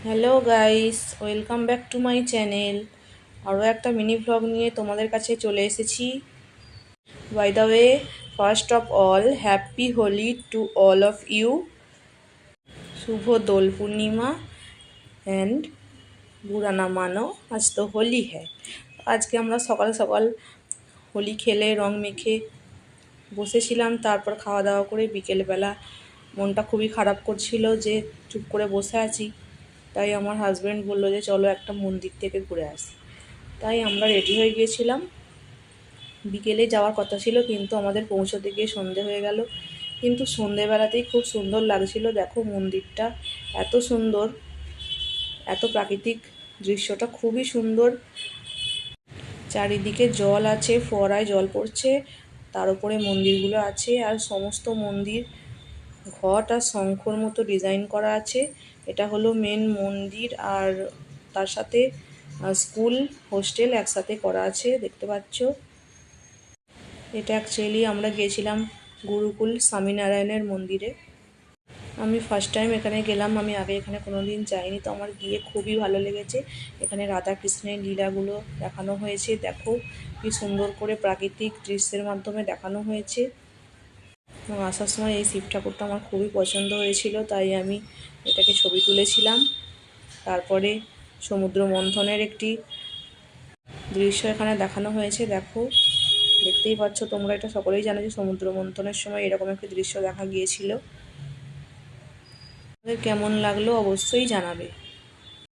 Hello guys, welcome back to my channel. আরও একটা mini vlog নিয়ে তোমাদের কাছে চলে এসেছি। By the way, first of all happy Holi to all of you. শুভ দোল পূর্ণিমা অ্যান্ড বুরা না মানো, আজ তো হোলি হ্যাঁ। আজকে আমরা সকাল সকাল হোলি খেলে রং মেখে বসেছিলাম। তারপর খাওয়া দাওয়া করে বিকেলবেলা মনটা খুবই খারাপ করছিল যে চুপ করে বসে আছি। তাই আমার হাজব্যান্ড বললো যে চলো একটা মন্দির থেকে ঘুরে আসি। তাই আমরা রেডি হয়ে গিয়েছিলাম। বিকেলে যাওয়ার কথা ছিল, কিন্তু আমাদের পৌঁছতে গিয়ে সন্ধে হয়ে গেল। কিন্তু সন্ধেবেলাতেই খুব সুন্দর লাগছিল। দেখো মন্দিরটা এত সুন্দর, এত প্রাকৃতিক দৃশ্যটা খুবই সুন্দর। চারিদিকে জল আছে, ফোয়ারায় জল পড়ছে, তার উপরে মন্দিরগুলো আছে। আর সমস্ত মন্দির ঘট আর শঙ্খর মতো ডিজাইন করা আছে। এটা হলো মেন মন্দির, আর তার সাথে স্কুল হোস্টেল একসাথে করা আছে, দেখতে পাচ্ছ। এটা অ্যাকচুয়ালি আমরা গিয়েছিলাম গুরুকুল স্বামীনারায়ণের মন্দিরে। আমি ফার্স্ট টাইম এখানে গেলাম, আমি আগে এখানে কোনো দিন যাইনি, তো আমার গিয়ে খুবই ভালো লেগেছে। এখানে রাধা কৃষ্ণের লীলাগুলো দেখানো হয়েছে। দেখো কি সুন্দর করে প্রাকৃতিক দৃশ্যের মাধ্যমে দেখানো হয়েছে। এবং আসার সময় এই শিব ঠাকুরটা আমার খুবই পছন্দ হয়েছিল, তাই আমি এটাকে ছবি তুলেছিলাম। তারপরে সমুদ্র মন্থনের একটি দৃশ্য এখানে দেখানো হয়েছে। দেখো, দেখতেই পাচ্ছ তোমরা, এটা সকলেই জানো যে সমুদ্র মন্থনের সময় এরকম একটি দৃশ্য দেখা গিয়েছিল। তোমাদের কেমন লাগলো অবশ্যই জানাবে।